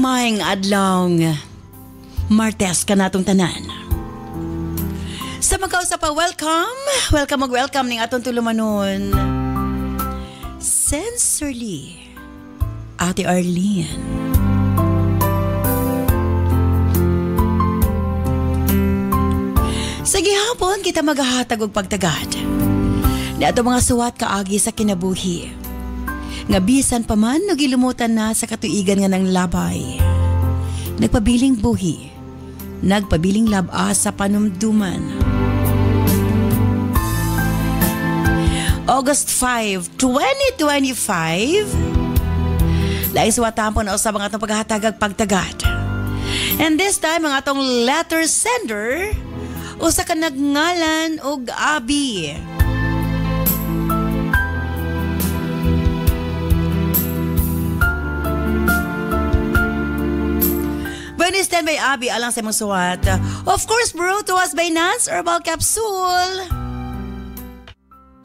Maing adlaw Martes ka natong tanan. Sa magkausa pa, welcome ning atong tulumanon. Sincerely, Ate Arlene. Sa gihapon kita maghahatag og pagtagad. Ni ato mga suwat kaagi sa kinabuhi. Nga bisan pa man nagilumutan na sa katuigan nga ng labay. Nagpabiling buhi, nagpabiling labas sa panumduman. August 5, 2025. Laing suwatampon o sa mga itong paghahatagag pagtagad. And this time, mga itong letter sender o sa kanagngalan og Abi. When stand by Abi alang sa mong suwat. Of course, brought to us by Nance Herbal Capsule.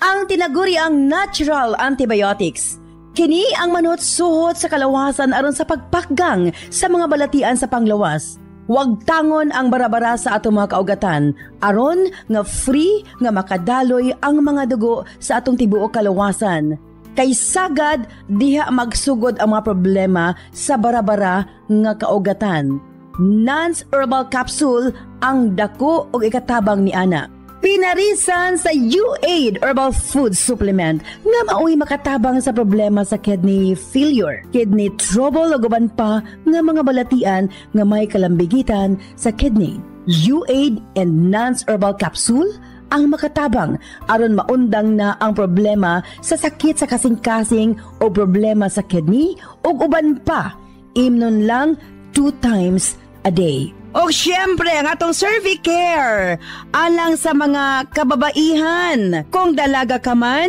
Ang tinaguri ang natural antibiotics. Kini ang manot suhot sa kalawasan aron sa pagpakgang sa mga balatian sa panglawas. Huwag tangon ang barabara sa atong mga kaugatan aron nga free nga makadaloy ang mga dugo sa atong tibuok kalawasan. Kay sagad diha magsugod ang mga problema sa barabara nga kaugatan. Nance Herbal Capsule ang dako og ikatabang ni ana. Pinarisan sa UAID Herbal Food Supplement nga mao'y makatabang sa problema sa kidney failure, kidney trouble ug uban pa nga mga balatian nga may kalambigitan sa kidney. UAID and Nance Herbal Capsule ang makatabang aron maundang na ang problema sa sakit sa kasing-kasing o problema sa kidney ug uban pa. Imnon lang 2 times a day. O syempre, ang atong Cervicare alang sa mga kababaihan. Kung dalaga ka man,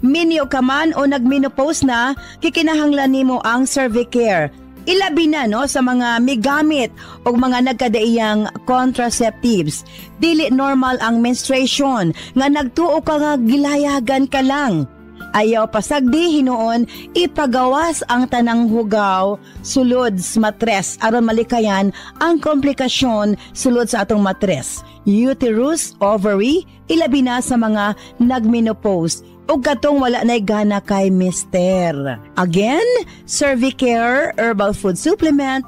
minyo ka man o nagmenopause na, kikinahanglan nimo ang Cervicare. Ilabi na no sa mga migamit o mga nagkadaiyang contraceptives. Dili normal ang menstruation nga nagtuo ka nga gilayagan ka lang. Ayaw pasagdi hinuon ipagawas ang tanang hugaw sulod sa matres aron malikayan ang komplikasyon sulod sa atong matres. Uterus, ovary, ilabi na sa mga nagmenopause ug katong wala nay gana kay mister. Again, Cervicare Herbal Food Supplement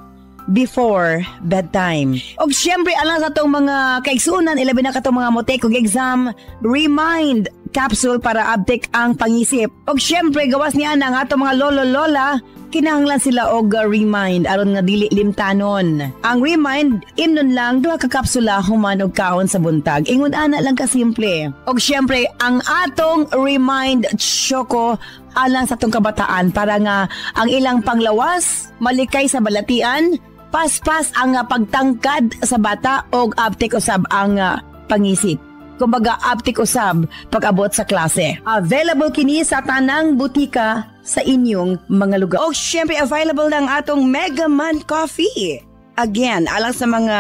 before bedtime. Og syempre alang sa atong mga kaigsunan ilabi na katong mga motek og exam, Remind Capsule para uptake ang pangisip. Og syempre gawas niya ang atong mga lolo-lola, kinahanglan sila og Remind aron nga dili limtanon. Ang Remind imnon lang 2 ka kapsula human og kaon sa buntag. Ingon ana lang ka simple. Og syempre ang atong Remind Choco alang sa atong kabataan para nga ang ilang panglawas malikay sa balatian, paspas ang pagtangkad sa bata og uptake usab ang pangisip. Kumbaga uptake usab pag-abot sa klase. Available kini sa tanang butika sa inyong mga lugar. O syempre available ng atong Mega Man Coffee. Again, alang sa mga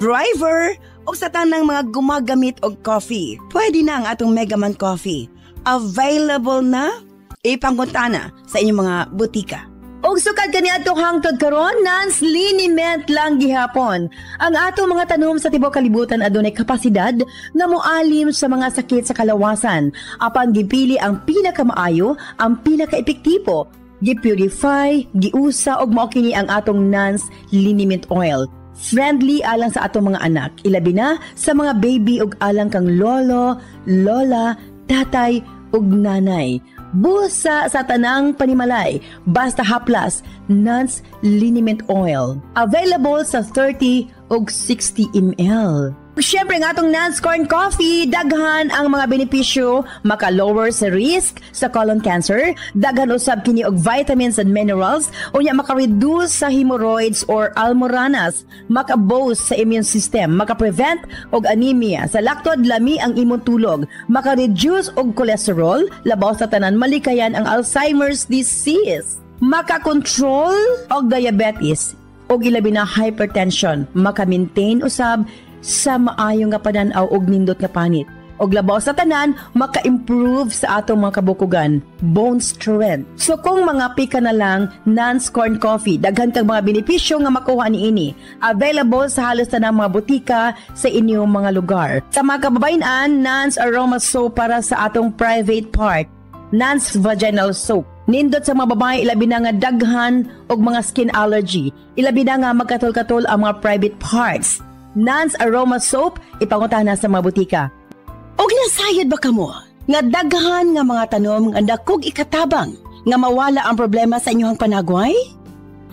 driver o sa tanang mga gumagamit og coffee. Pwede na ang atong Mega Man Coffee. Available na ipanguntana sa inyong mga butika. Og sukad kani atong hangtod karon, Nance liniment lang gihapon. Ang atong mga tanom sa tibuok kalibutan adunay kapasidad nga moalim sa mga sakit sa kalawasan. Apan gipili ang pinakamaayo, ang pinaka-epektibo. Gipurify, giusa og mao kini ang atong Nance liniment oil. Friendly alang sa atong mga anak, ilabi na sa mga baby ug alang kang lolo, lola, tatay ug nanay. Busa sa tanang panimalay, basta haplas, Nance liniment oil. Available sa 30 ug 60 ml. Siyempre nga itong Nance Corn Coffee, daghan ang mga benepisyo, maka-lower sa risk sa colon cancer, daghan usab kini og vitamins and minerals, unya maka-reduce sa hemorrhoids or almoranas, maka-boost sa immune system, maka-prevent og anemia, sa laktod lami ang imong tulog, maka-reduce og cholesterol, labaw sa tanan malikayan ang Alzheimer's disease, maka-control og diabetes, og ilabi na hypertension, maka-maintain usab sa maayong nga pananaw og nindot nga panit. og labaw sa tanan maka-improve sa atong mga kabukugan, bone strength. So kung mga pika na lang Nance corn coffee, daghan kag mga benepisyo nga makuha niini. Available sa halos tanang mga butika sa inyong mga lugar. Sa mga kababayan, Nance aroma soap para sa atong private part. Nance vaginal soap. Nindot sa mga babae, ilabi na nga daghan og mga skin allergy. Ilabi na nga magkatol-katol ang mga private parts. Nance aroma soap, ipanguntahan na sa mga butika. Og nasayod ba kamo nga daghan nga mga tanom nga dakog ikatabang nga mawala ang problema sa inyong panagway?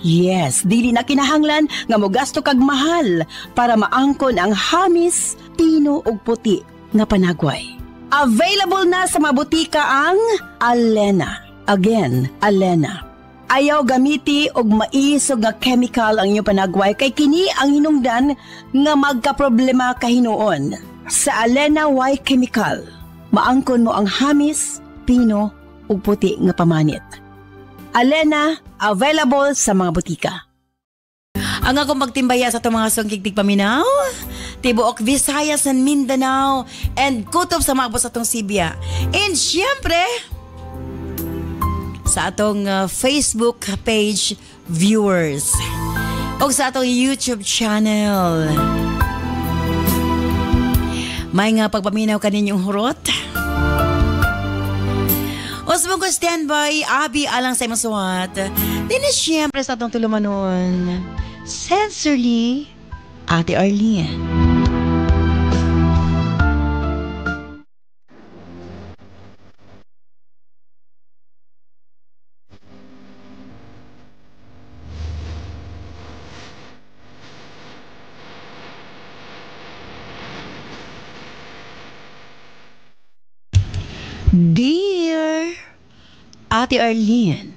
Yes, dili na kinahanglan nga mogasto kag mahal para maangkon ang hamis, pino ug puti nga panagway. Available na sa mga butika ang Alena. Again, Alena. Ayaw gamiti og maisog nga chemical ang inyong panagway kay kini ang hinungdan nga magkaproblema kahinuon. Sa Alena Y Chemical, maangkon mo ang hamis, pino, ug puti nga pamanit. Alena, available sa mga butika. Ang akong magtimbaya sa itong mga sungkig paminaw, tibuok Visayas and Mindanao, and kutob sa mga sa itong Sibya. And syempre, sa atong Facebook page viewers, o sa atong YouTube channel. May nga pagpaminaw kaninyong hurot. O sa mga standby, Abi alang sa imong suwat. Dini siyempre sa atong tulumanon. Sincerely, Ate Arlene. Dear Ate Arlene,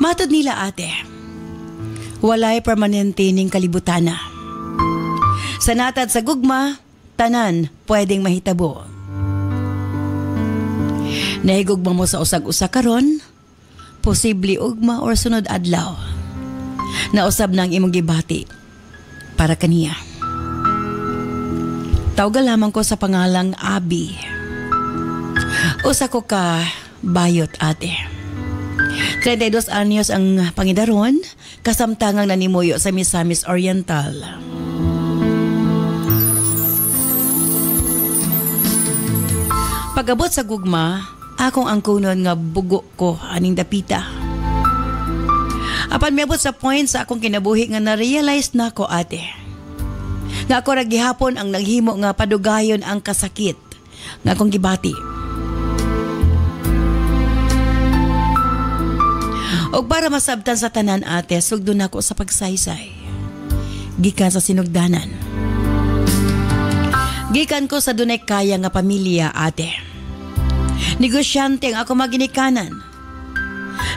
matod nila ate, walay permanente ning kalibutana. Sa natad sa gugma, tanan pwedeng mahitabo. Nahigugma mo sa usag-usa karon, posible ugma or sunod adlaw. Nausab na ang imong gibati para kaniya. Tawga lamang ko sa pangalang Abi. Usa ko ka bayot ate. 32 anyos ang pangidaron, kasamtangang nanimuyo sa Misamis Oriental. Pagabot sa gugma, akong angkunon nga bugo ko aning dapita. Apan miabot sa point sa akong kinabuhi nga na-realize na ko ate. Nga ako ragihapon ang naghimo nga padugayon ang kasakit nga akong gibati. O para masabtan sa tanan ate, sugdo na ako sa pagsaysay. Gikan sa sinugdanan. Gikan ko sa dunay kaya nga pamilya ate. Negosyante ang ako maginikanan.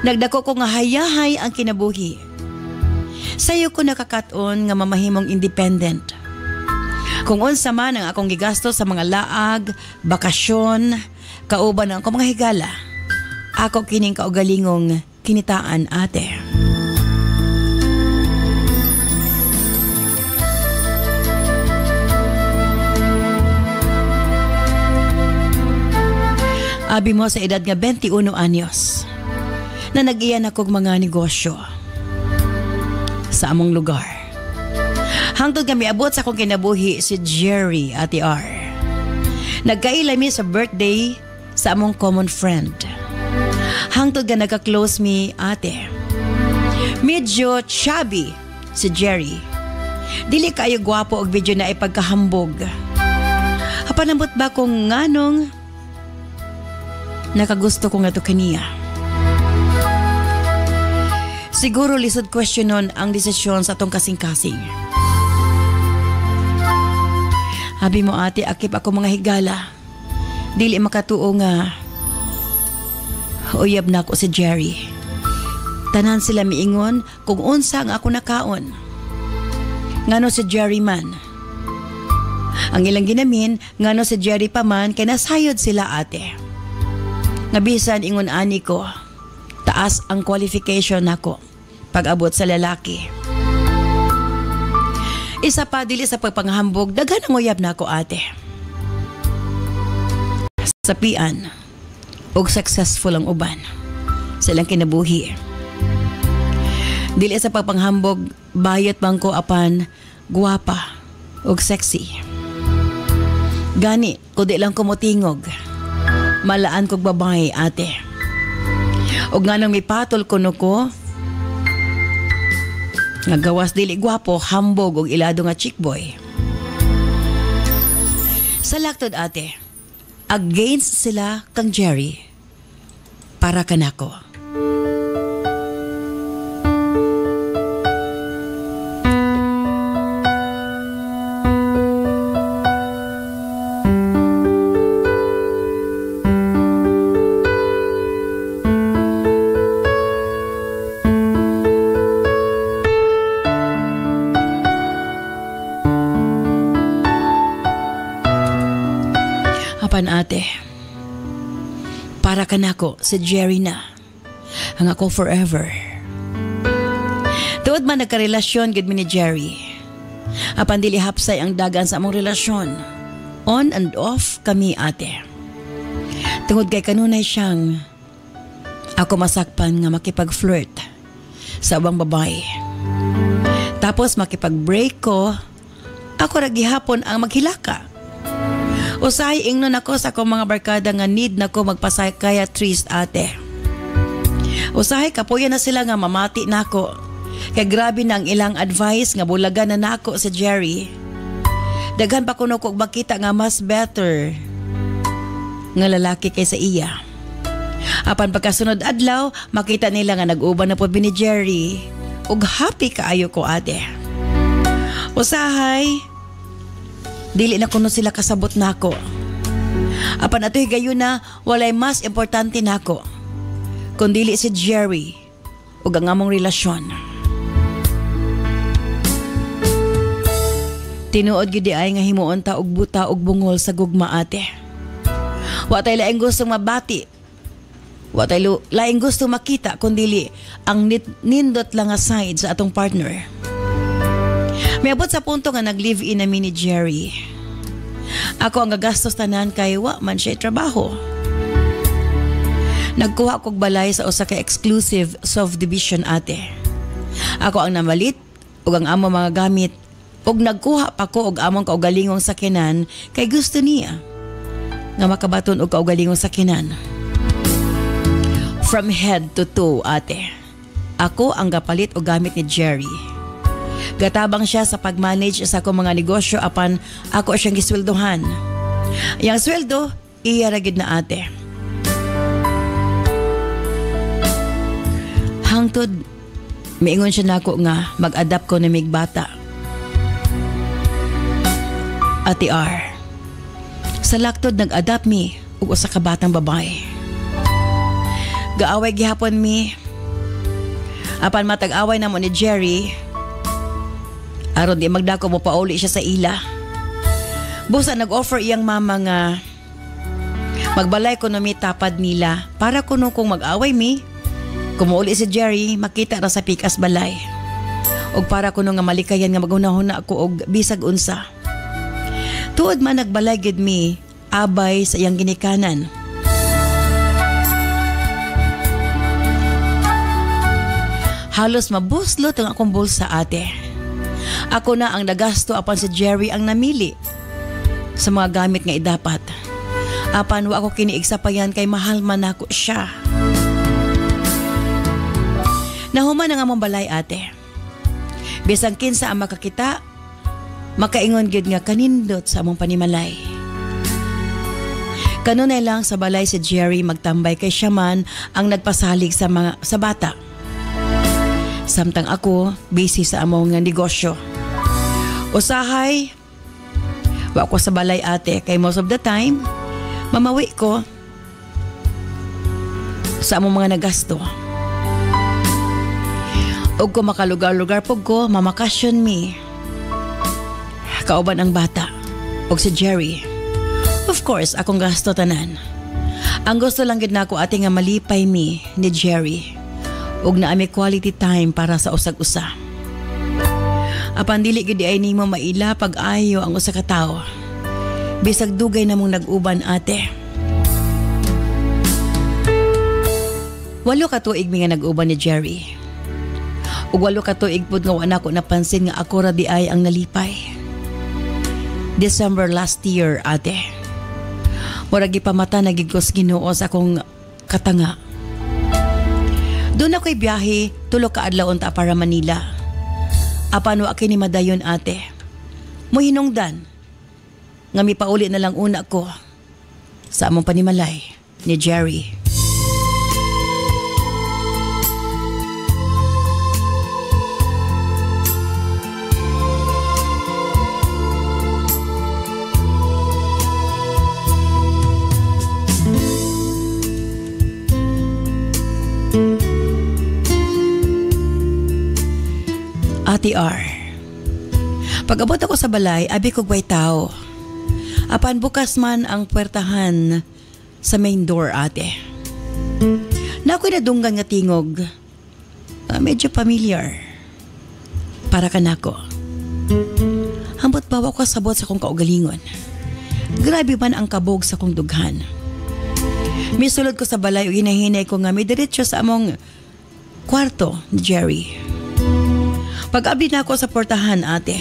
Nagdako ko nga hayahay ang kinabuhi. Sayo ko nakakaton nga mamahimong independent. Kung unsa man ang akong gigasto sa mga laag, bakasyon, kauban ang akong mga higala, ako kining kaugalingong kinitaan ate. Abi mo sa edad nga 21 anyos na nag-iyan akong mga negosyo sa among lugar. Hangtod kami abot sa akong kinabuhi si Jerry Ate R. Nagkailay mi sa birthday sa among common friend. Hangtod ka nagka-close mi ate. Medyo chubby si Jerry. Dili kayo gwapo og video na ipagkahambog. Hapanambot ba kung nganong nakagusto ko nga to kaniya. Siguro lisod questionon ang desisyon sa atong kasing-kasing. Habi mo ate, akip ako mga higala. Dili makatuo nga uyab na ako si Jerry. Tanan sila miingon kung unsa nga ako nakaon. Ngano si Jerry man. Ang ilang ginamin, ngano si Jerry pa man, kay nasayod sila ate. Nga bisan ingon ani ko, taas ang qualification nako pag-abot sa lalaki. Isa pa dili sa pagpanghambog, daghan ang uyab nako ate. Sapian, og successful ang uban. Silang kinabuhi. Dili sa pagpanghambog, bayot man ko apan guwapa og sexy. Gani, kundi lang kumutingog. Malaan kog babae, ate. Og nga nang may patol ko nga gawas dili gwapo, hambog og ilado nga chick boy. Sa laktod, ate, against sila kang Jerry para kanako. Ate, para ka nako si Jerry na ang ako forever. Tuod man nagkarelasyon gid mi ni Jerry, apan dili hapsay ang dagan sa among relasyon. On and off kami, ate. Tungod kay kanunay siyang ako masakpan nga makipag-flirt sa ubang babae. Tapos makipag-break ko, ako ra gihapon ang maghilaka. Usahay ingnon ako sa akong mga barkada nga need nako magpa-psychiatrist, ate. Usahay kapuya na sila nga mamati nako. Kay grabe na ang ilang advice nga bulagan na nako si Jerry. Daghan pa kuno kog makita nga mas better nga lalaki kaysa iya. Apan pagkasunod adlaw, makita nila nga nag-uban na po ni Jerry. Ug happy kaayo ko, ate. Usahay dili na kuno sila kasabot nako. Apan atoy gayon na walay mas importante nako kundili si Jerry ug ang among relasyon. Tinuod gyud ay nga himuon ta og buta og bungol sa gugma, ate. Wa tay laing gusto mabati. Wa tay laing gusto makita kundili ang nindot lang nga side sa atong partner. Miabot sa punto nga nag-live-in na ni Jerry. Ako ang gagastos tanan kay wa man siya trabaho. Nagkuha kog balay sa usa ka exclusive subdivision, ate. Ako ang namalit ug ang among mga gamit ug nagkuha pa ko og among kaugalingong sakinan kay gusto niya nga makabaton og kaugalingong sakinan. From head to toe, ate. Ako ang gapalit og gamit ni Jerry. Gatabang siya sa pag-manage sa akong mga negosyo apan ako siyang gisweldohan. Yang sweldo, iya ra gid na, ate. Hangtod, miingon siya nako nga mag-adapt ko na mig bata. Ate R, sa laktod nag-adapt mi ug usa ka batang babae. Gaaway gihapon mi. Apan matag-away namo ni Jerry, aron di magdako mo pauli siya sa ila. Busa nag-offer iyang mama nga magbalay ko na mi tapad nila para kuno kung mag-away mi, kumuuli si Jerry, makita ra sa pikas balay. Og para kuno nga malikayan nga maghunahuna ako og bisag unsa. Tuod man nagbalay gid mi, abay sa iyang ginikanan. Halos mabuslot ang akong bulsa, ate. Ako na ang nagasto apan si Jerry ang namili sa mga gamit nga idapat. Apan wa ako kiniig sa payan kay mahal man ako siya. Nahuman ang among balay, ate. Bisang kinsa ang makakita, makaingon gyud nga kanindot sa among panimalay. Kanunay lang sa balay si Jerry magtambay kay siya man ang nagpasalig sa bata. Samtang ako busy sa among nga negosyo. Usahay, wa ko sa balay, ate, kay most of the time mamawi ko sa among mga nagasto. Og kung makalugar-lugar po ko, mamakasyon mi. Kauban ang bata. Og si Jerry. Of course, akong gasto tanan. Ang gusto lang gid nako ate nga malipay mi ni Jerry. Og naami quality time para sa usag-usa. Apan dili gid ay nimo maila pag-ayo ang usa ka tawo. Bisag dugay namong nag-uban ate. 8 ka tuig mi nga nag-uban ni Jerry. Ug 8 ka tuig pud nga wala ko napansin nga ako ra di ay ang nalipay. December last year ate. Murag ipamata nagigos Ginoo sa akong katanga. Doon ako'y biyahe 3 ka adlaw unta para Manila. Apan wa kini madayon ate. Mo hinungdan nga mipauli na lang una ko sa among panimalay ni Jerry. Ate R. Pag-abot ako sa balay, abi kog way tao. Apan bukas man ang puwertahan sa main door ate. Na ako'y nadunggan nga tingog. Medyo familiar. Para ka nako. Hambot bawa ko sabot sa kong kaugalingon. Grabe man ang kabog sa kong dughan. Misulod ko sa balay o hinahinay ko nga may diretso sa among kwarto ni Jerry. Pag-abdi na ako sa portahan, ate,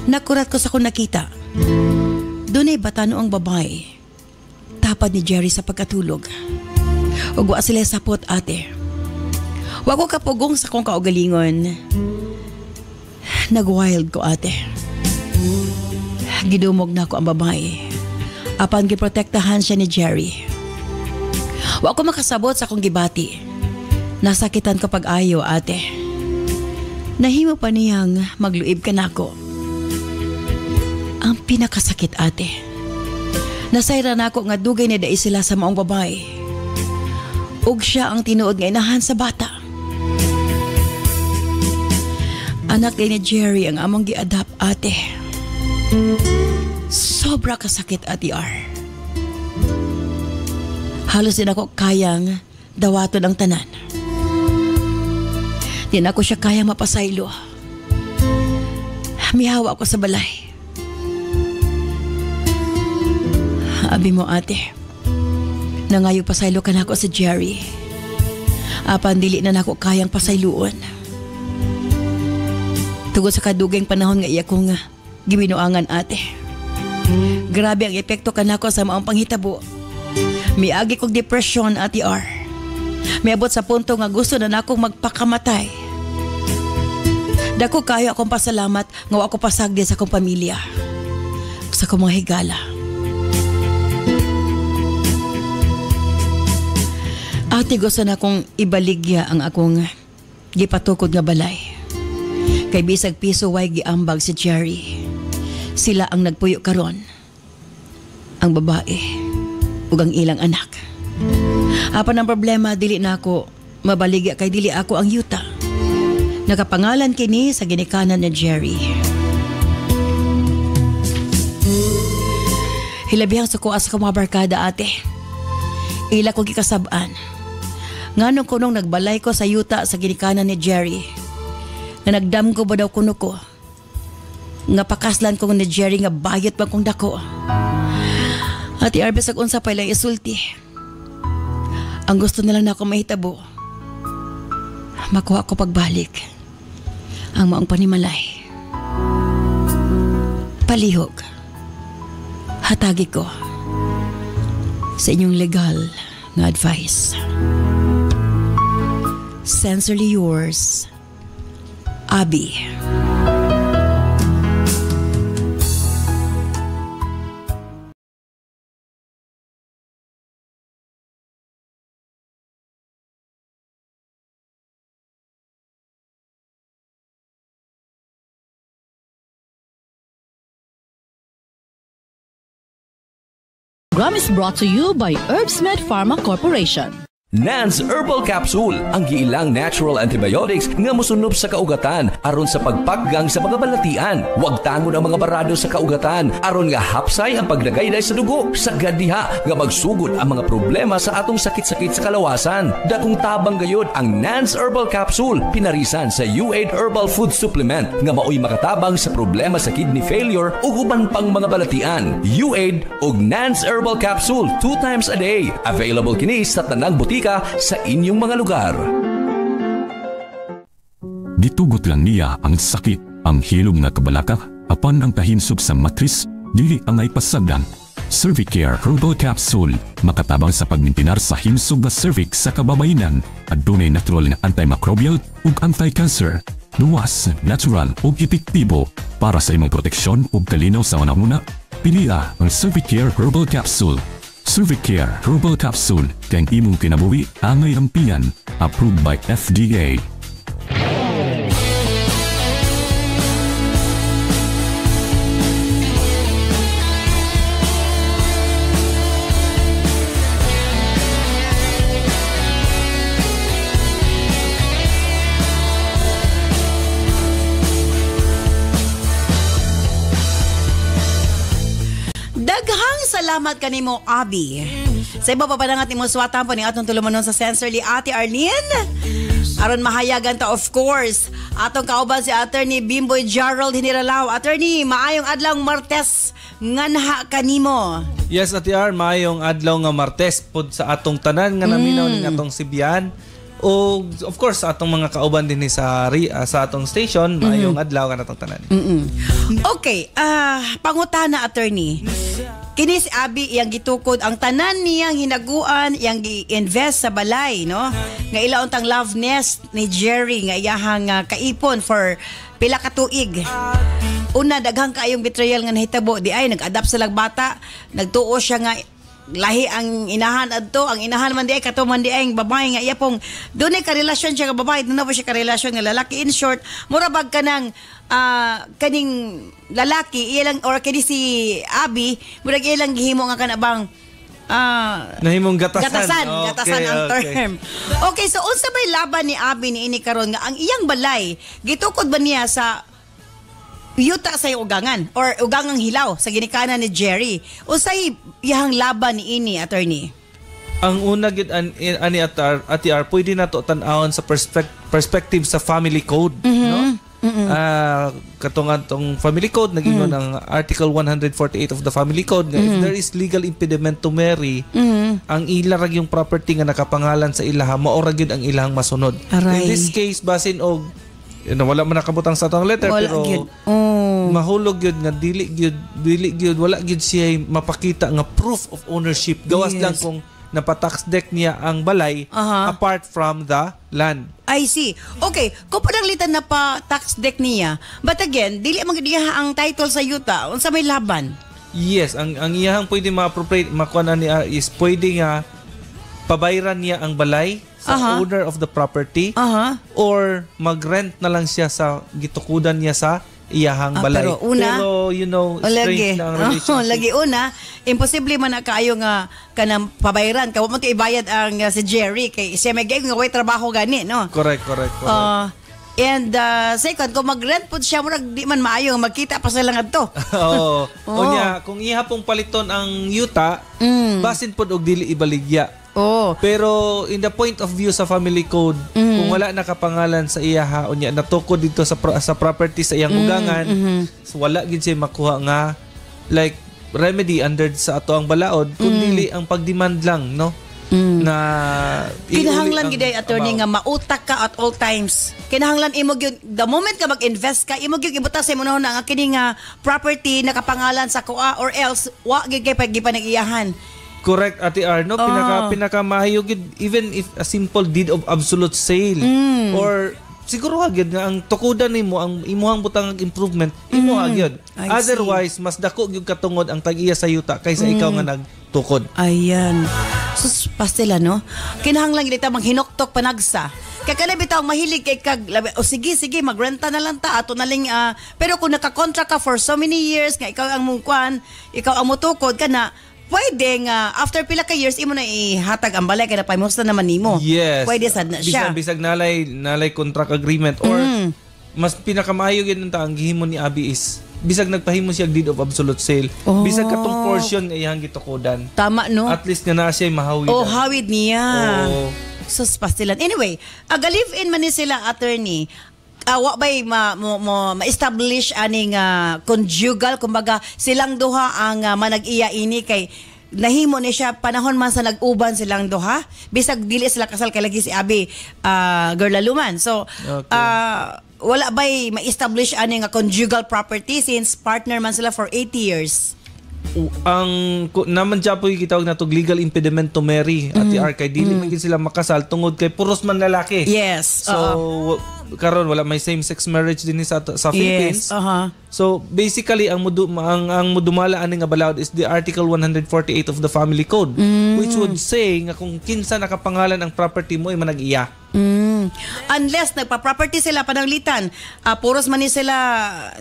nakurat ko sa kung nakita. Doon ay batano ang babae. Tapad ni Jerry sa pagkatulog. Ugwa sila sapot, ate. Wa ko kapugong sa kong kaugalingon. Nag-wild ko, ate. Gidumog na ako ang babae. Apan giprotektahan siya ni Jerry. Wa ko makasabot sa kong gibati. Nasakitan ko pag-ayo, ate. Nahimo pa niyang magluib ka nako. Ang pinakasakit ate. Nasayra nako nga dugay na dai sila sa maong babae. Ug siya ang tinuod nga inahan sa bata. Anak din ni Jerry ang among gi-adapt ate. Sobra kasakit ate R. Halos din ako kayang dawaton ang tanan. Di na ako siya kaya mapasaylo. Mihawa ako sa balay. Abi mo ate, nangayo pasaylo ka na ako sa Jerry. Apan dili na nako kayang pasayloon. Tugod sa kadugayng panahon nga iya kong gibinuangan ate. Grabe ang epekto ka na ako sa maong panghitabo. Miagi kong depression ate R. Miabot sa punto nga gusto na nakong magpakamatay. Dako kayo akong pasalamat nga ako pasagdi sa akong pamilya. Sa akong mga higala. Ate gusto na akong ibaligya ang akong gipatukod nga balay. Kay bisag piso way giambag si Jerry. Sila ang nagpuyo karon. Ang babae ug ang ilang anak. Apan ang problema dili na ako mabaligya kay dili ako ang yuta. Nakapangalan kini sa ginikanan ni Jerry. Hilabihang sukuas sa mga barkada ate. Ila ko gikasab-an. Nganong kunong nagbalay ko sa yuta sa ginikanan ni Jerry. Nga nagdam ko ba daw kuno ko. Nga pakaslan ko ni Jerry nga bayot ba kong dako. Ati Arbes ag unsa pa ilang isulti. Ang gusto na lang na ako mahitabo. Makuha ko pagbalik ang maong panimalay. Palihog. Hatagi ko sa inyong legal na advice. Sincerely yours, Abby. Program is brought to you by Herbsmed Pharma Corporation. Nance Herbal Capsule, ang giilang natural antibiotics nga mosunob sa kaugatan aron sa pagpaggang sa mga balatian. Huwag tangon ang mga barado sa kaugatan aron nga hapsay ang pagdagayday sa dugo. Sagad diha nga magsugod ang mga problema sa atong sakit-sakit sa kalawasan. Dakong tabang gayud ang Nance Herbal Capsule, pinarisan sa U8 Herbal Food Supplement nga maoy makatabang sa problema sa kidney failure ug uban pang mga balatian. U8 ug Nance Herbal Capsule 2 times a day. Available kini sa tanang butika sa inyong mga lugar. Gitugot lang niya ang sakit, ang hilom na kabalaka, apan ang kahinsog sa matris, dili ang ay pasagdan. Cervicare Herbal Capsule, makatabang sa pagmintinar sa hinsog na cervix sa kababayenan, at dunay natural na antimicrobial ug anti-cancer. Luwas, natural ug epektibo para sa imong proteksyon ug kalinaw sa una-una. Piliya ang Cervicare Herbal Capsule. Cervicare Herbal Capsule, kang imong kinabuhi angay ampian, approved by FDA. Daghang salamat kanimo, Abi. Sa iba pa panangat nimo suwatan po ni atong tulumanon sa Sensorly Ate Arlene. Aron mahayagan ta, of course, atong kauban si Attorney Bimboy Gerald Hiniralaw. Attorney, maayong adlaw Martes nganha kanimo. Yes, Ate Ar, maayong adlaw nga Martes pod sa atong tanan nga naminaw ning atong Sibian. O of course sa atong mga kauban din sa atong station, maayong adlaw nga natong tanan. Okay, pangutana, Attorney. Kini si Abi iyang gitukod ang tanan niyang hinaguan, iyang gi-invest sa balay, no? Nga ilaon tang love nest ni Jerry nga iyahang kaipon for pila ka tuig. Una, daghang kaayong betrayal nga nahitabo di ay nag-adapt sa bata, nagtuo siya nga lahi ang inahan adto, ang inahan man di ay katuman di ay babae nga iya pong dunay ka relasyon siya nga babae, dunay pa siya ka relasyon nga lalaki. In short, murabag ka ng kaning lalaki iya lang, or kini si Abi murag iya lang gihimo nga kanabang nahimong gatasan ang term. Okay, so unsa bay laban ni Abi ni ini karon nga ang iyang balay gitukod ba niya sa yuta sa ugangan or ugangang hilaw sa ginikanan ni Jerry? Unsay iyang laban ni ini, Attorney? Ang una gid ani Ate R, pwede na to tan-awon sa perspective sa family code, no? Katong family code nagingon ang Article 148 of the Family Code nga if there is legal impediment to marry, ang ilarag yung property nga nakapangalan sa ilaha, maora gyud ang ilahang masunod. Aray. In this case, basin og wala man nakabutang sa atong letter, wala, pero mahulog yun nga dili gyud wala gyud siya mapakita nga proof of ownership, gawas lang kung napatax deck niya ang balay apart from the land. I see. Okay, kung pananglitan na pa tax deck niya, but again, dili man diha ang title sa yuta, unsa may laban? Yes, ang iyahang pwede ma-appropriate makuha ni is pwede nga pabayran niya ang balay sa owner of the property, or mag-rent na lang siya sa gitukudan niya sa iyahang balay. Pero una, strange na ang relationship. Lagi una, imposible man na kaayo nga kanang pabayran. Kawa mo ibayad ang si Jerry kay siya may nga way trabaho gani, no? Correct. And second, kung mag-rent po siya, murag di man maayo, magkita pa sila nga to. Unya, kung iha pong paliton ang yuta, basin po og dili ibaligya. Pero in the point of view sa family code, kung wala nakapangalan sa iyaha, unya natukod dito sa property sa iyang ugangan, so wala gid siya makuha nga like remedy under sa ato ang balaod, kundi ang pagdemand lang, no? Na kinahanglan gid ay attorney nga mautak ka at all times. Kinahanglan imo gyud the moment ka mag-invest ka, imo gyud ibutas sa imong nga kini nga property nakapangalan sa kuha, or else wa gyud kay pag-iyahan. Correct, Ate R, no? Pinaka-maayo gid, even if a simple deed of absolute sale, or siguro agad nga ang tukudan nimo ang imuhang butang improvement, imo agad. Otherwise, mas dako gyud katungod ang tag-iya sa yuta kaysa ikaw nga nagtukod. Ayan. Sus, pastila, no? Kinahanglan gid ta manghinoktok panagsa. Kaya kana bitaw mahilig kay kag sige magrenta na lang ta ato na lang pero kung naka-contract ka for so many years nga ikaw ang mungkuan, ikaw ang mutukod kana pwede nga after pila ka years imo na ihatag ang balay kay napaymusta naman nimo. Yes. Pwede sad na siya. Bisag nalay contract agreement or mas pinakamaayo gyud nang gihimo ni Abi is bisag nagpahimo siya deed of absolute sale. Bisag katong portion nga iyang gitukodan. Tama no. At least nga na siya mahawid. Hawid niya. Sus pastilan. Anyway, live-in man ni sila attorney. Wa ba'y ma-establish aning conjugal, kumbaga silang duha ang manag-iya ini kay nahimo ni siya panahon man sa nag-uban silang duha bisag dili sila kasal kay lagi si Abi girlaluman. So wala ba'y ma-establish aning conjugal property since partner man sila for 80 years. Ang naman dyan po yung kitawag na to legal impediment to marry at kay dili man sila makasal tungod kay puros man lalaki. Yes. So karon wala may same-sex marriage din sa Philippines. Yes. So basically ang mudumala ani nga balawd is the Article 148 of the Family Code which would say nga kung kinsa nakapangalan ang property mo ay manag-iya. Unless nagpa-property sila pananglitan, puros man ni sila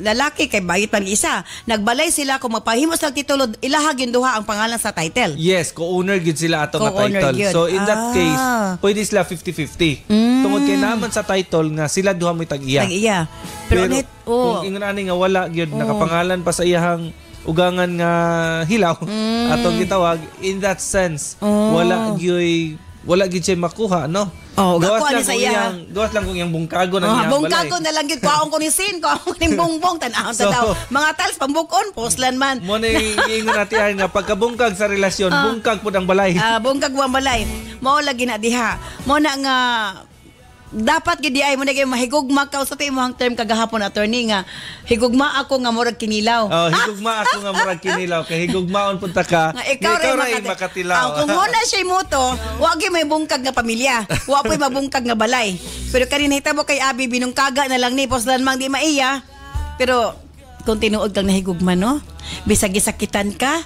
lalaki kay bayit man isa. Nagbalay sila kung magpahimo sa titulo ilahag yung duha ang pangalan sa title. Yes, co-owner gid sila ato nga title. Gyud. So in that case, pwede sila 50-50. Tungod kay naman sa title nga sila duha may tag-iya. Tag-iya. Pero kung ingon ani nga wala gyud nakapangalan pa sa iyahang ugangan nga hilaw atong gitawag, in that sense wala gyud siya makuha, no? Gawas lang kung yung bungkago na niya balay. Bungkago na lang gyud kuaon ko ni Sin, kuaon ko ning bongbong tan-aw daw. Mga tals pambukon poslan man. Mo na ingon natin nga pagkabungkag sa relasyon, bungkag pud ang balay. Bungkag ang balay. Mao lagi na diha. Mo na nga dapat gid ay mo na kay mahigugma ka sa imong term kagahapon attorney nga higugma ako nga murag kinilaw. Higugma ako nga murag kinilaw kay higugmaon punta ka. Ikaw ray makatilaw. Kung muna siya mo to, wa gyud may bungkag nga pamilya. Wa po'y mabungkag nga balay. Pero kanina hitabo kay Abi binungkaga na lang ni poslan mang di maiya. Pero kung tinuod kang nahigugma no, bisag gisakitan ka,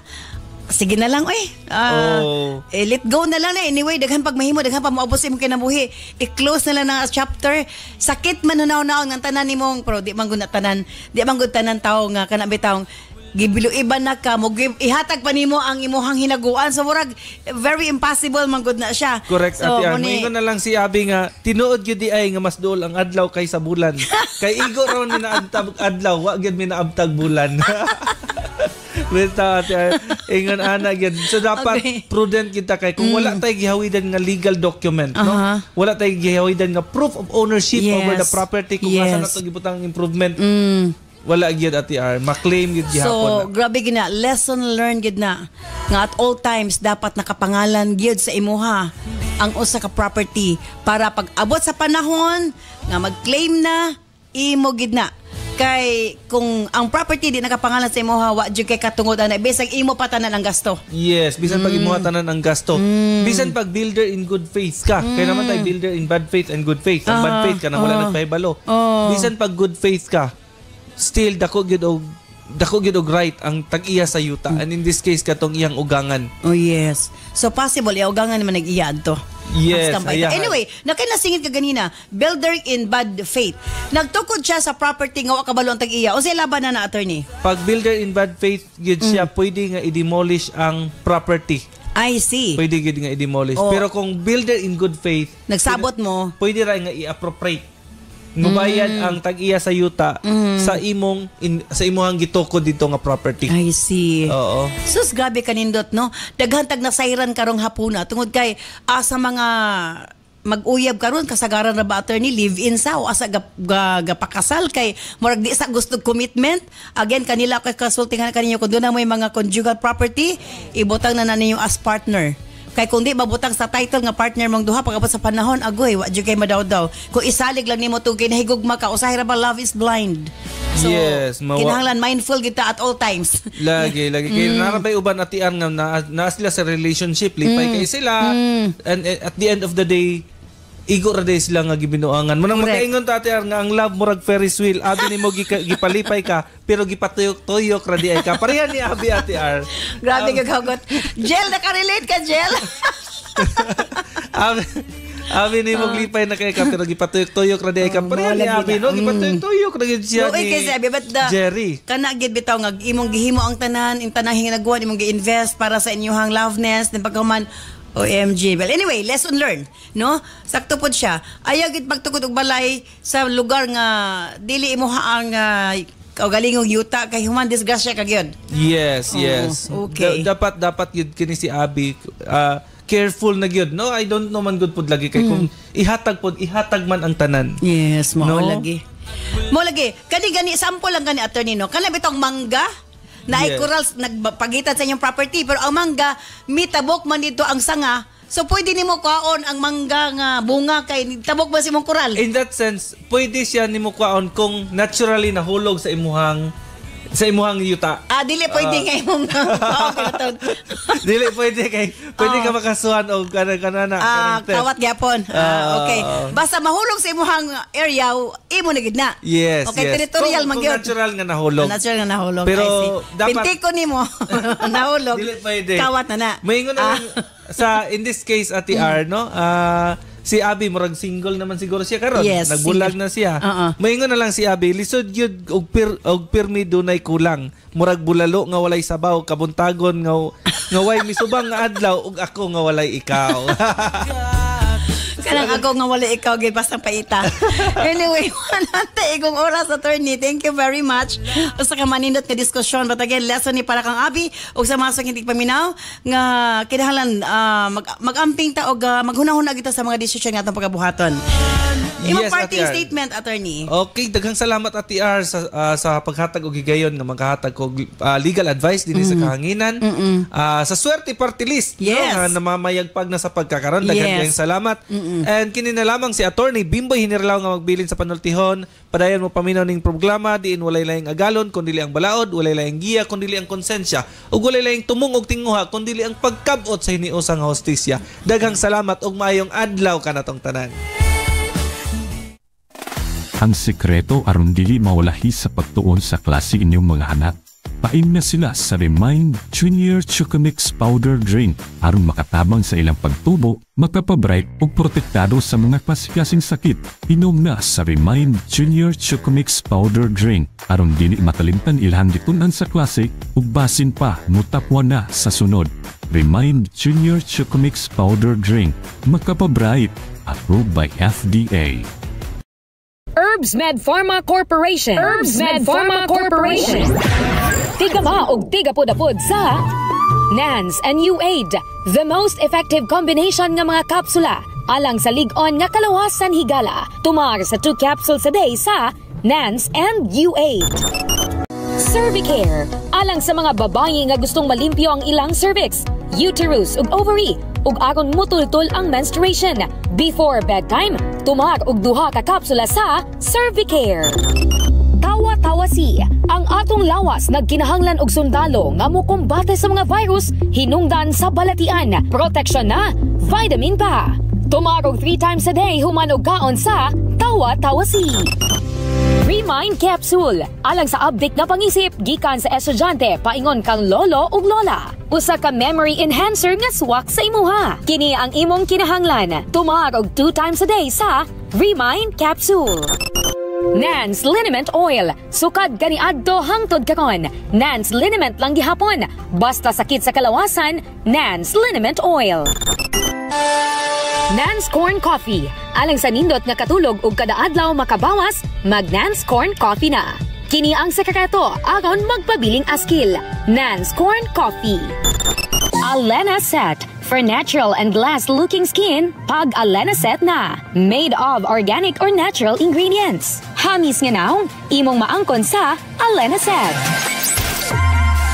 sige na lang let go na lang na anyway daghan pag mahimo daghan pa moabot sa imong kinabuhi i-close na lang na chapter sakit man hunaw-hunaw ng tanan nimong pero di man gud tanan tao nga kana bitaw gibilo iban na ka mo ihatag pa nimo ang imuhang hinaguan so murag very impossible man gud na siya. Correct. So, at ingon na lang si Abi nga tinuod gyud di ay nga mas duol ang adlaw kaysa bulan kay igo raw ni naabtag adlaw wa gyud mi naabtag bulan. Basta ingon ana gyud so dapat prudent kita kay kung wala tay gihawidan nga legal document no wala tay gihawidan nga proof of ownership over the property kung asa nato gibutang improvement wala gyud ma-claim gyud gihapon. So grabe gid na lesson learned gyud na nga at all times dapat nakapangalan gyud sa imuha ang usa ka property para pag abot sa panahon nga mag-claim na imo gid na. Kay kung ang property di nakapangalan sa imuha wa jud kay katungod ana bisag imo pa tanan ang gasto. Yes, bisan pag imuha tanan ang gasto. Bisan pag builder in good faith ka. Kay naman tay builder in bad faith and good faith. Ang bad faith ka na wala nagpahibalo. Bisan pag good faith ka, still dako gyud og right ang tag-iya sa yuta. And in this case katong iyang ugangan. Oh yes. So possible iya ugangan man nag-iya adto. Yes. Anyway, nakinasingit ka ganina, builder in bad faith. Nagtukod siya sa property nga wa kabalo ang tag-iya. O siya laban na attorney? Pag builder in bad faith, gyud siya pwede nga i-demolish ang property. I see. Pwede gyud nga i-demolish. Pero kung builder in good faith, nagsabot mo, pwede ra nga i-appropriate. Mubayad ang tag-iya sa yuta sa imong gitukod dito nga property. I see. Oo. Sus grabe kanindot no. Daghan tag nasayran karong hapuna tungod kay sa mga mag-uyab karon kasagaran ra ba attorney live-in sa o asa gapakasal kay murag di sa gusto commitment again kanila kay kasultingan kaninyo kun doon na may mga conjugal property ibutang na ninyo as partner. Kay kung di mabutang sa title nga partner mong duha pagabot sa panahon agoy wa jud kay madaw-daw kung isalig lang nimo tug kinahigugma ka usahay ra ba love is blind. So yes, kinahanglan mindful kita at all times. Lagi kay narabay uban atian nga na sila sa relationship lipay kay sila and at the end of the day igo ra day sila nga gibinuangan. Munang makaingon ta ate nga ang love murag Ferris wheel. Abi nimo gipalipay ka pero gipatuyok-tuyok ra di ay ka. Pareha ni Abi ate R. Grabe ka kagot. Jel naka-relate ka Jel. Abi ni mo glipay na kay ka pero gipatuyok-tuyok ra di ka. Pareha ni abi no gipatuyok-tuyok ra gid siya Uy, kasi abi but Jerry. Kana gid bitaw nga imong gihimo ang tanan, ang tanang hinagawa imong gi-invest para sa inyong loveness, din pagkaman OMG. Well, anyway, lesson learned, no? Sakto pod siya. Ayaw gid magtukod og balay sa lugar nga dili imuha ang kaugalingong yuta kay human disgrasya kagyod. Yes. Okay. Dapat yun kini si Abby careful na gyud, no? I don't know man good pod lagi kay kung ihatag man ang tanan. Yes, mao No? lagi. Mo lagi. Kani sample lang gani attorney no. Kana bitong mangga na ay corals nagpagitan sa inyong property pero ang mangga mitabok man dito ang sanga. So pwede nimo kuhaon ang mangga nga bunga kay tabok ba si mong koral? In that sense, pwede siya nimo kuhaon kung naturally nahulog sa imuhang yuta. Dili pwede nga imong Dili pwede ka makasuhan og kanana kawat gyapon. Okay. Basta mahulog sa imong area, imo na gid na. Yes, okay, yes. territorial man gyud. Natural nga nahulog. Natural nga nahulog. Pero dapat pintiko nimo nahulog. Dili pwede. Kawat na. Mayngon na sa in this case Ate R, no? Si Abby murag single naman siguro siya karon. Yes, nagbulag single. na siya. Mayngon na lang si Abby, lisod yun og pirmi dunay kulang. Murag bulalo nga walay sabaw, kabuntagon nga way misubang nga adlaw ug ako nga walay ikaw. Kanang ako nga wala ikaw gid basta paita. Anyway, wala ta igong oras attorney. Thank you very much. Usa ka manindot nga diskusyon but again lesson ni para kang Abby ug sa mga hindi paminaw nga kinahanglan mag-amping ta og maghunahuna kita sa mga desisyon nga atong pagkabuhaton. Imong parting statement attorney. Okay, daghang salamat Ate R sa paghatag og higayon nga maghatag og legal advice dinhi sa kahanginan. Sa swerte party list yes. no, na namamayagpag na sa pagkakaron. Daghang kayong salamat. And kini na lamang si Attorney Bimboy Hinirlaw nga magbilin sa panultihon. Padayon mo paminaw ning programa diin walay laing agalon kundi ang balaod, walay laing giya kundi ang konsensya, ug walay laing tumong og tinguha kundi ang pagkabot sa hiniusang hostisya. Daghang salamat ug maayong adlaw kanatong tanan. Ang sekreto aron dili mawalahi sa pagtuon sa klase inyong mga anak. Paim na sila sa Remind Junior Chocomix Powder Drink aron makatabang sa ilang pagtubo, magpapabright ug protektado sa mga klase-klaseng sakit. Inom na sa Remind Junior Chocomix Powder Drink aron dili makalimtan ilhan ditunan sa klase ug basin pa mutapwa na sa sunod. Remind Junior Chocomix Powder Drink, magpapabright, approved by FDA. Herbs Med Pharma Corporation. Herbs Med Pharma Corporation. Tiga ma og tiga pud-apod sa NANS and U8, the most effective combination nga mga kapsula alang sa lig-on nga kalawasan higala. Tumar sa 2 capsules a day sa NANS and U8. Cervicare, alang sa mga babae nga gustong malimpyo ang ilang cervix, uterus ug ovary, ug aron mutultol ang menstruation. Before bedtime, tumar og 2 ka kapsula sa Cervicare. Tawa-tawasi, ang atong lawas nagkinahanglan og sundalo nga mokombate sa mga virus hinungdan sa balatian, proteksyon na, vitamin pa. Tumarog 3 times a day human og kaon sa tawa-tawasi. Remind Capsule, alang sa update na pangisip gikan sa estudyante paingon kang lolo ug lola. Usa ka memory enhancer nga swak sa imuha. Kini ang imong kinahanglan. Tumarog 2 times a day sa Remind Capsule. NANS Liniment Oil. Sukad gani adto hangtod karon. NANS Liniment lang gihapon. Basta sakit sa kalawasan, NANS Liniment Oil. NANS Corn Coffee. Alang sa nindot nga katulog ug kada adlaw makabawas, mag NANS Corn Coffee na. Kini ang sekreto aron magpabiling askil. NANS Corn Coffee. Alena Set. For natural and glass-looking skin, pag Alena Set na. Made of organic or natural ingredients. Hamis nga now, imong maangkon sa Alena Set.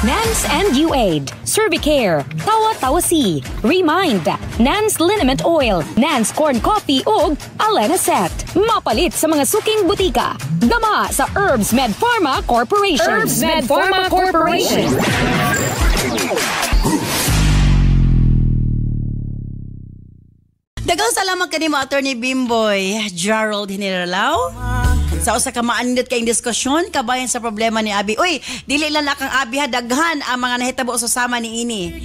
NANS and U8, Cervicare, Tawa-Tawasi, Remind, NANS Liniment Oil, NANS Corn Coffee ug Alena Set. Mapalit sa mga suking butika. Gama sa Herbs Med Pharma Corporation. Herbs Med Pharma Corporation. Dagang salamat kanimo Attorney Bimboy Gerald Hinirlaw. Sa usa ka maanindot kayong diskusyon kabayan sa problema ni Abby. Uy, dili lang na kang Abby ha, daghan ang mga nahitabo sa sama ni ini.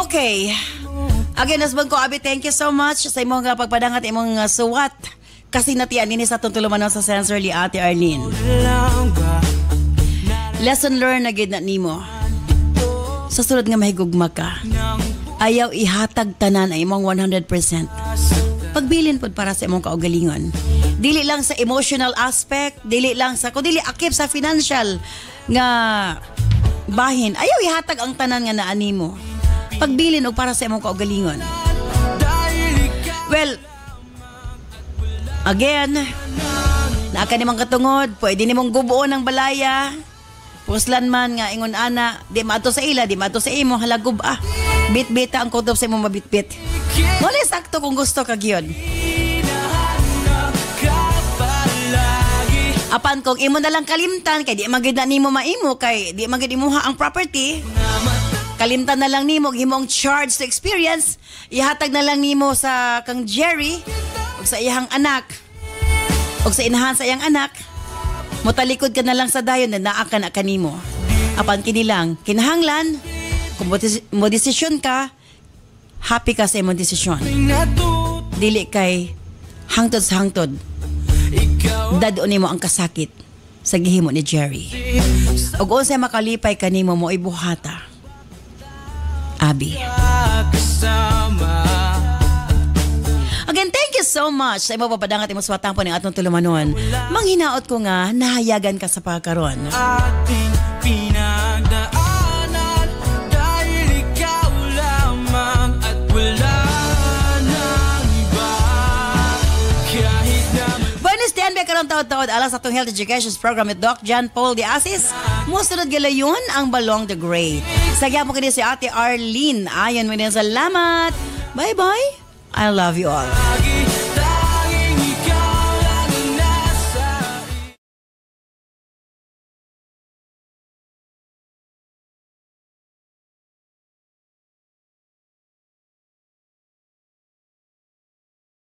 Okay. Again, husband ko, Abi, thank you so much sa imong pagpadangat imong suwat. Kasi natian ini sa tuntulumanon sa sensor li Ate Arlene. Lesson learned na gid na nimo. Sa sulod nga mahigugma ka, ayaw ihatag tanan ay imong 100%. Pagbilin pod para sa imong kaugalingon. Dili lang sa emotional aspect, dili lang sa kung dili akip sa financial nga bahin. Ayaw ihatag ang tanan nga naa nimo. Pagbilin og para sa imong kaugalingon. Well, again, naa ka nimang katungod, pwede nimong gubuon ng balaya. Puslan man nga ingon ana, di maato sa ila, di maato sa imo, halagub bit-bita ang kutob sa imong mabitbit. Muli sakto kung gusto ka gyud. Apan kung imo na lang kalimtan kay di magid na nimo maimo kay di magid imuha ang property. Kalimtan na lang nimo himong charge to experience, ihatag na lang nimo sa kang Jerry ug sa iyang anak. Ug sa inahan sa iyang anak. Mutalikod ka na lang sa dayon na naa ka na kanimo. Apan kini lang kinahanglan kung mo desisyon ka, happy ka sa imong desisyon. Dili kay hangtod sa hangtod. Dadon nimo ang kasakit sa gihimo ni Jerry. Ug unsay makalipay kanimo mo ibuhata. Abi. Again, thank you so much sa imo papadangat imo suwatang po ng atong tulumanon. Manghinaot ko nga nahayagan ka sa pagkaron. Ating pinagdaanan dahil ikaw lamang at wala nang iba. Kahit na Buenos dias, karong taod-taod alas atong health education program with Doc John Paul de Asis. Musunod galayon ang Balong the Great. Sagya mo kini si Ate Arlene. Ayon mo din, salamat. Bye-bye. I love you all.